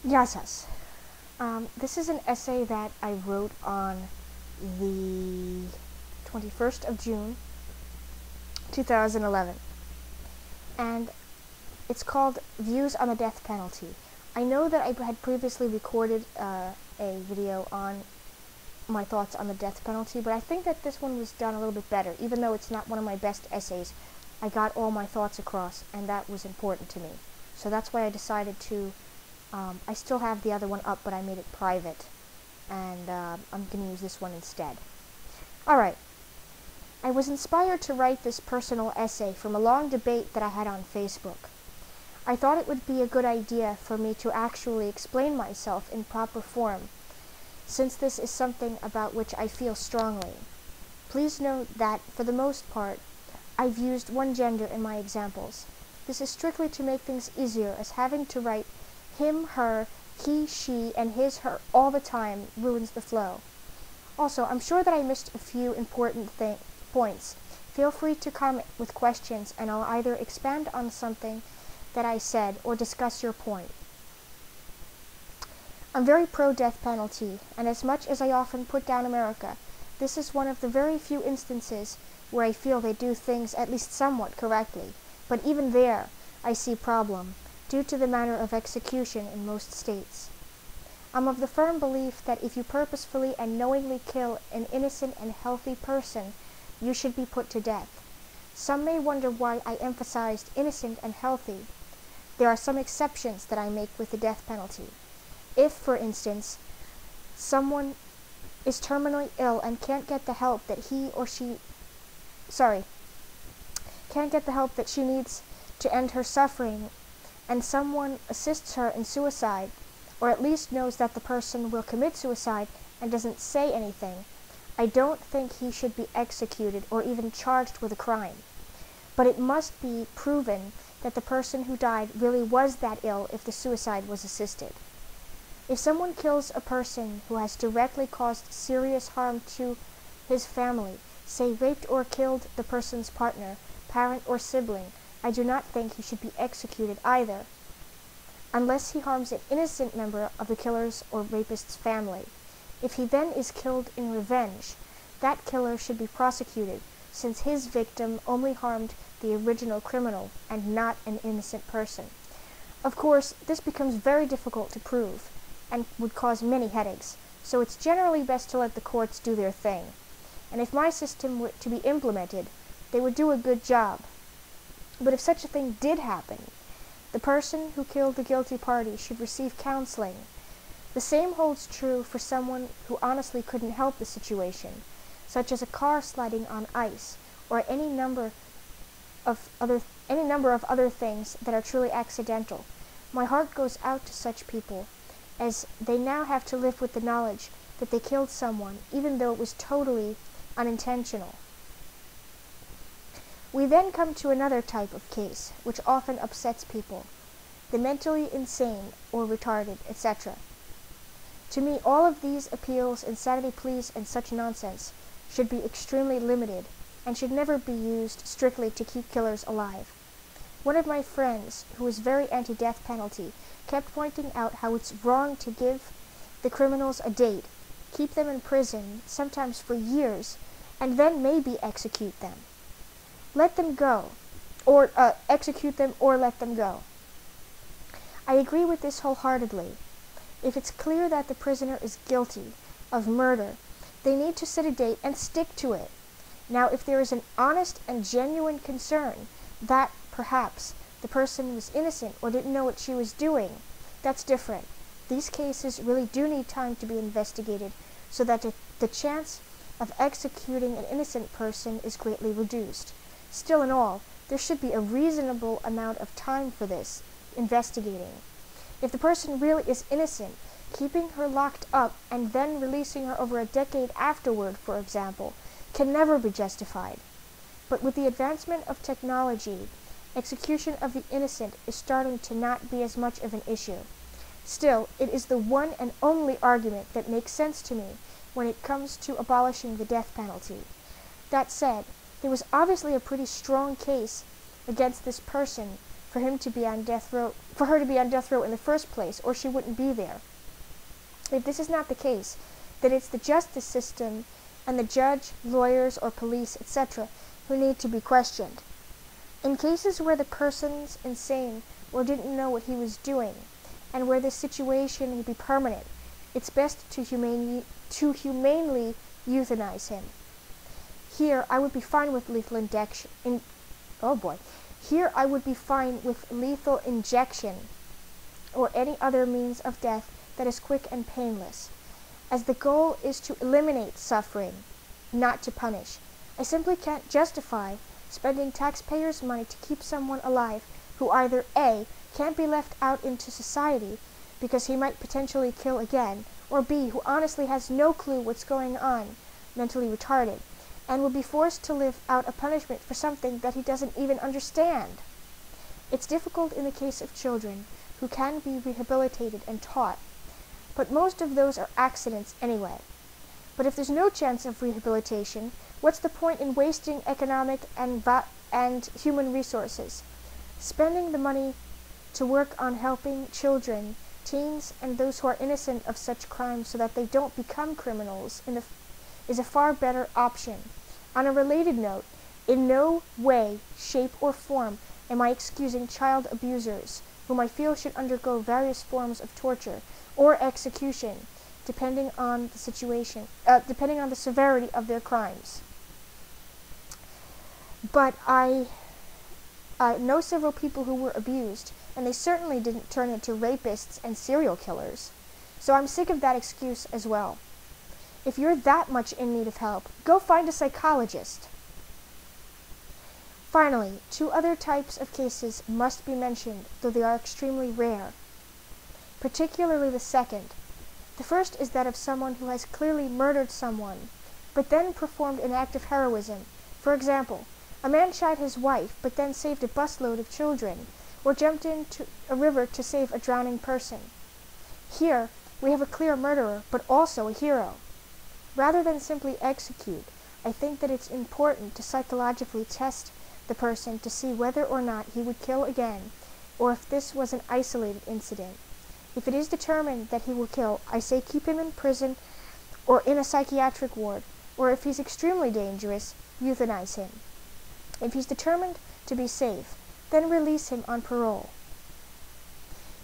Gracias. This is an essay that I wrote on the 21st of June, 2011. And it's called Views on the Death Penalty. I know that I had previously recorded a video on my thoughts on the death penalty, but I think that this one was done a little bit better. Even though it's not one of my best essays, I got all my thoughts across, and that was important to me. So that's why I decided to I still have the other one up, but I made it private, and I'm going to use this one instead. Alright, I was inspired to write this personal essay from a long debate that I had on Facebook. I thought it would be a good idea for me to actually explain myself in proper form, since this is something about which I feel strongly. Please note that, for the most part, I've used one gender in my examples. This is strictly to make things easier, as having to write him, her, he, she, and his, her all the time ruins the flow. Also, I'm sure that I missed a few important points. Feel free to comment with questions, and I'll either expand on something that I said or discuss your point. I'm very pro-death penalty, and as much as I often put down America, this is one of the very few instances where I feel they do things at least somewhat correctly. But even there, I see problem, due to the manner of execution in most states. I'm of the firm belief that if you purposefully and knowingly kill an innocent and healthy person, you should be put to death. Some may wonder why I emphasized innocent and healthy. There are some exceptions that I make with the death penalty. If, for instance, someone is terminally ill and can't get the help that she needs to end her suffering, and someone assists her in suicide, or at least knows that the person will commit suicide and doesn't say anything, I don't think he should be executed or even charged with a crime. But it must be proven that the person who died really was that ill if the suicide was assisted. If someone kills a person who has directly caused serious harm to his family, say raped or killed the person's partner, parent, or sibling, I do not think he should be executed either, unless he harms an innocent member of the killer's or rapist's family. If he then is killed in revenge, that killer should be prosecuted, since his victim only harmed the original criminal and not an innocent person. Of course, this becomes very difficult to prove, and would cause many headaches, so it's generally best to let the courts do their thing. And if my system were to be implemented, they would do a good job. But if such a thing did happen, the person who killed the guilty party should receive counseling. The same holds true for someone who honestly couldn't help the situation, such as a car sliding on ice, or any number of other things that are truly accidental. My heart goes out to such people, as they now have to live with the knowledge that they killed someone, even though it was totally unintentional. We then come to another type of case, which often upsets people, the mentally insane or retarded, etc. To me, all of these appeals, insanity pleas, and such nonsense should be extremely limited, and should never be used strictly to keep killers alive. One of my friends, who is very anti-death penalty, kept pointing out how it's wrong to give the criminals a date, keep them in prison, sometimes for years, and then maybe execute them. Let them go, or execute them, or let them go. I agree with this wholeheartedly. If it's clear that the prisoner is guilty of murder, they need to set a date and stick to it. Now, if there is an honest and genuine concern that, perhaps, the person was innocent or didn't know what she was doing, that's different. These cases really do need time to be investigated so that the chance of executing an innocent person is greatly reduced. Still in all, there should be a reasonable amount of time for this investigating. If the person really is innocent, keeping her locked up and then releasing her over a decade afterward, for example, can never be justified. But with the advancement of technology, execution of the innocent is starting to not be as much of an issue. Still, it is the one and only argument that makes sense to me when it comes to abolishing the death penalty. That said, there was obviously a pretty strong case against this person for him to be on death row, for her to be on death row in the first place, or she wouldn't be there. If this is not the case, then it's the justice system and the judge, lawyers, or police, etc., who need to be questioned. In cases where the person's insane or didn't know what he was doing, and where the situation will be permanent, it's best to humanely euthanize him. Here, I would be fine with lethal injection. Here, I would be fine with lethal injection or any other means of death that is quick and painless, as the goal is to eliminate suffering, not to punish. I simply can't justify spending taxpayers' money to keep someone alive who either A, can't be left out into society because he might potentially kill again, or B, who honestly has no clue what's going on, mentally retarded, and will be forced to live out a punishment for something that he doesn't even understand. It's difficult in the case of children who can be rehabilitated and taught, but most of those are accidents anyway. But if there's no chance of rehabilitation, what's the point in wasting economic and human resources? Spending the money to work on helping children, teens, and those who are innocent of such crimes so that they don't become criminals is a far better option. On a related note, in no way, shape, or form am I excusing child abusers, whom I feel should undergo various forms of torture or execution, depending on the severity of their crimes. But I know several people who were abused, and they certainly didn't turn into rapists and serial killers. So I'm sick of that excuse as well. If you're that much in need of help, go find a psychologist. Finally, 2 other types of cases must be mentioned, though they are extremely rare, particularly the second. The first is that of someone who has clearly murdered someone, but then performed an act of heroism. For example, a man shot his wife, but then saved a busload of children, or jumped into a river to save a drowning person. Here, we have a clear murderer, but also a hero. Rather than simply execute, I think that it's important to psychologically test the person to see whether or not he would kill again, or if this was an isolated incident. If it is determined that he will kill, I say keep him in prison or in a psychiatric ward, or if he's extremely dangerous, euthanize him. If he's determined to be safe, then release him on parole.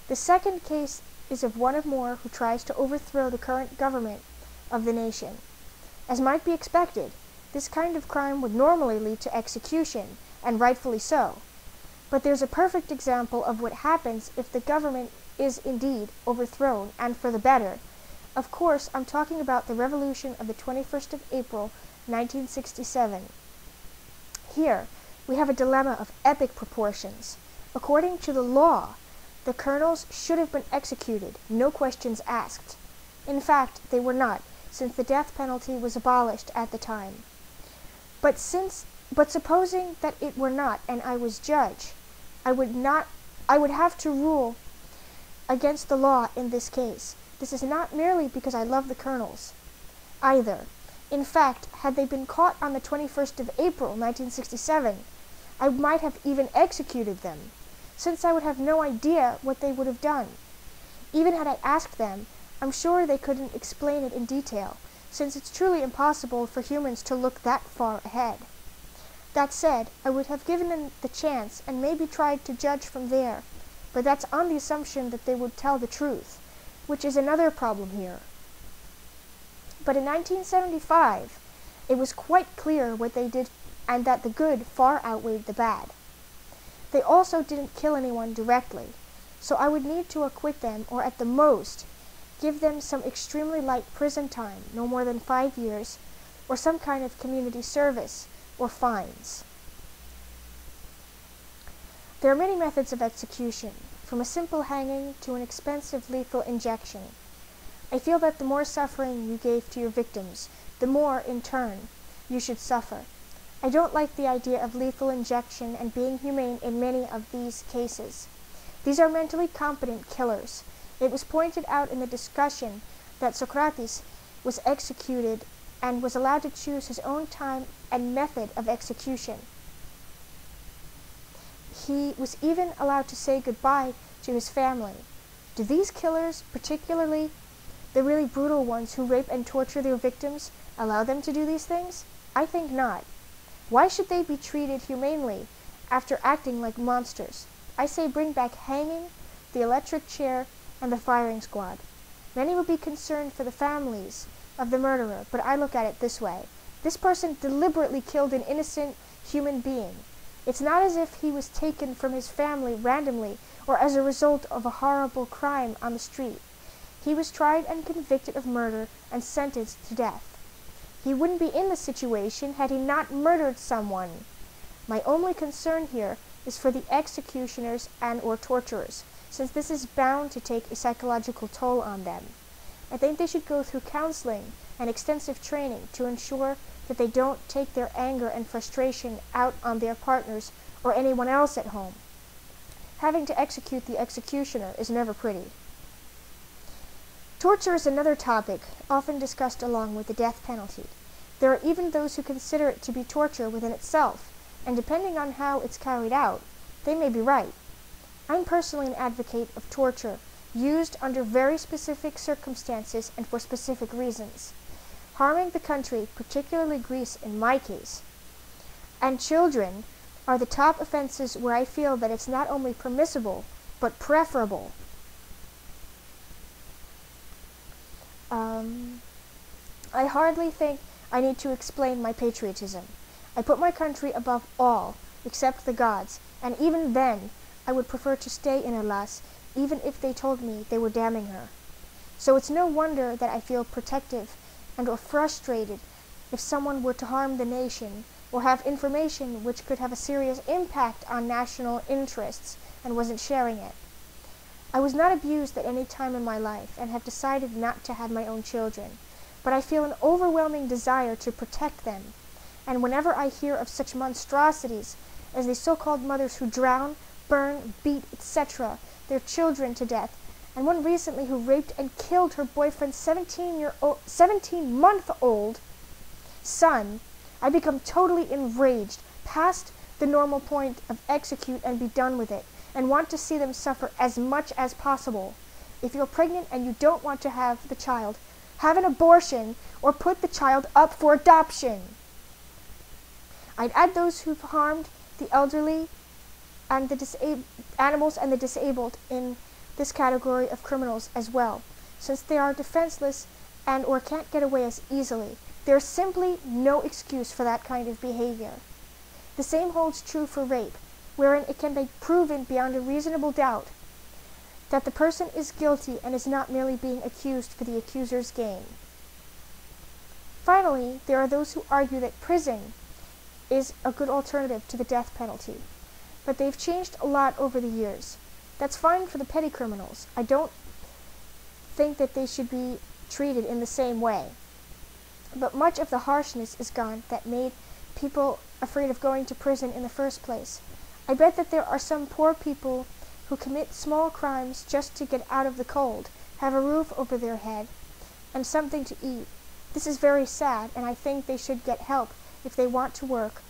The second case is of one of more who tries to overthrow the current government of the nation. As might be expected, this kind of crime would normally lead to execution, and rightfully so. But there's a perfect example of what happens if the government is indeed overthrown, and for the better. Of course, I'm talking about the revolution of the 21st of April, 1967. Here, we have a dilemma of epic proportions. According to the law, the colonels should have been executed, no questions asked. In fact, they were not, since the death penalty was abolished at the time. But supposing that it were not, and I was judge, I would have to rule against the law in this case. This is not merely because I love the colonels, either. In fact, had they been caught on the 21st of April, 1967, I might have even executed them, since I would have no idea what they would have done. Even had I asked them, I'm sure they couldn't explain it in detail, since it's truly impossible for humans to look that far ahead. That said, I would have given them the chance and maybe tried to judge from there, but that's on the assumption that they would tell the truth, which is another problem here. But in 1975, it was quite clear what they did and that the good far outweighed the bad. They also didn't kill anyone directly, so I would need to acquit them, or at the most, give them some extremely light prison time, no more than 5 years, or some kind of community service, or fines. There are many methods of execution, from a simple hanging to an expensive lethal injection. I feel that the more suffering you gave to your victims, the more, in turn, you should suffer. I don't like the idea of lethal injection and being humane in many of these cases. These are mentally competent killers. It was pointed out in the discussion that Socrates was executed and was allowed to choose his own time and method of execution. He was even allowed to say goodbye to his family. Do these killers, particularly the really brutal ones who rape and torture their victims, allow them to do these things? I think not. Why should they be treated humanely after acting like monsters? I say bring back hanging, the electric chair, and the firing squad. Many would be concerned for the families of the murderer, but I look at it this way. This person deliberately killed an innocent human being. It's not as if he was taken from his family randomly or as a result of a horrible crime on the street. He was tried and convicted of murder and sentenced to death. He wouldn't be in the situation had he not murdered someone. My only concern here is for the executioners and or torturers, since this is bound to take a psychological toll on them. I think they should go through counseling and extensive training to ensure that they don't take their anger and frustration out on their partners or anyone else at home. Having to execute the executioner is never pretty. Torture is another topic often discussed along with the death penalty. There are even those who consider it to be torture within itself, and depending on how it's carried out, they may be right. I'm personally an advocate of torture, used under very specific circumstances and for specific reasons. Harming the country, particularly Greece in my case, and children are the top offenses where I feel that it's not only permissible, but preferable. I hardly think I need to explain my patriotism. I put my country above all, except the gods, and even then, I would prefer to stay in Hellas, even if they told me they were damning her. So it's no wonder that I feel protective and or frustrated if someone were to harm the nation or have information which could have a serious impact on national interests and wasn't sharing it. I was not abused at any time in my life and have decided not to have my own children, but I feel an overwhelming desire to protect them. And whenever I hear of such monstrosities as the so-called mothers who drown, burn, beat, etc., their children to death, and one recently who raped and killed her boyfriend's 17-month-old son, I become totally enraged, past the normal point of execute and be done with it, and want to see them suffer as much as possible. If you're pregnant and you don't want to have the child, have an abortion or put the child up for adoption. I'd add those who've harmed the elderly and the animals and the disabled in this category of criminals as well, since they are defenseless and or can't get away as easily. There's simply no excuse for that kind of behavior. The same holds true for rape, wherein it can be proven beyond a reasonable doubt that the person is guilty and is not merely being accused for the accuser's gain. Finally, there are those who argue that prison is a good alternative to the death penalty, but they've changed a lot over the years. That's fine for the petty criminals. I don't think that they should be treated in the same way. But much of the harshness is gone that made people afraid of going to prison in the first place. I bet that there are some poor people who commit small crimes just to get out of the cold, have a roof over their head, and something to eat. This is very sad, and I think they should get help if they want to work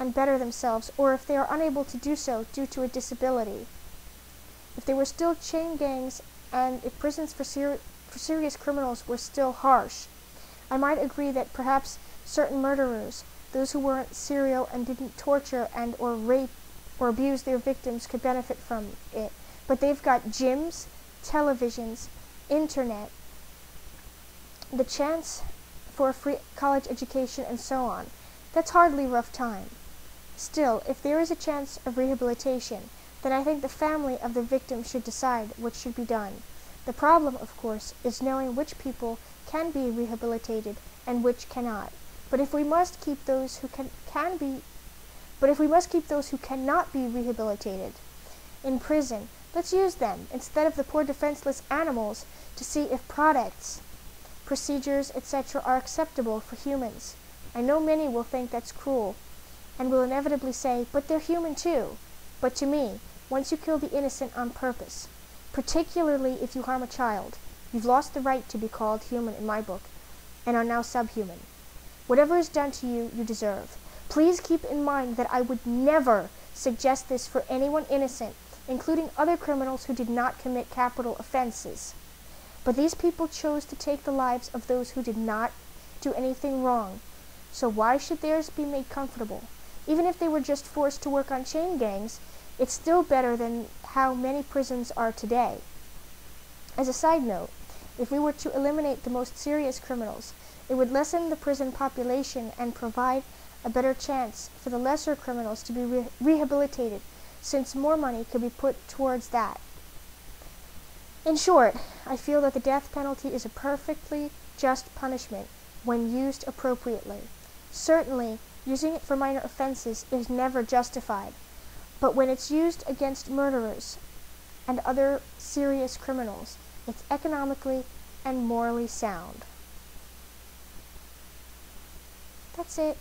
and better themselves, or if they are unable to do so due to a disability. If there were still chain gangs, and if prisons for serious criminals were still harsh, I might agree that perhaps certain murderers, those who weren't serial and didn't torture and or rape or abuse their victims, could benefit from it. But they've got gyms, televisions, internet, the chance for a free college education, and so on. That's hardly rough time. Still, if there is a chance of rehabilitation, then I think the family of the victim should decide what should be done. The problem, of course, is knowing which people can be rehabilitated and which cannot. But if we must keep those who cannot be rehabilitated in prison, let's use them instead of the poor defenseless animals to see if products, procedures, etc. are acceptable for humans. I know many will think that's cruel and will inevitably say, but they're human too. But to me, once you kill the innocent on purpose, particularly if you harm a child, you've lost the right to be called human in my book, and are now subhuman. Whatever is done to you, you deserve. Please keep in mind that I would never suggest this for anyone innocent, including other criminals who did not commit capital offenses. But these people chose to take the lives of those who did not do anything wrong. So why should theirs be made comfortable? Even if they were just forced to work on chain gangs, it's still better than how many prisons are today. As a side note, if we were to eliminate the most serious criminals, it would lessen the prison population and provide a better chance for the lesser criminals to be rehabilitated, since more money could be put towards that. In short, I feel that the death penalty is a perfectly just punishment when used appropriately. Certainly, using it for minor offenses is never justified, but when it's used against murderers and other serious criminals, it's economically and morally sound. That's it.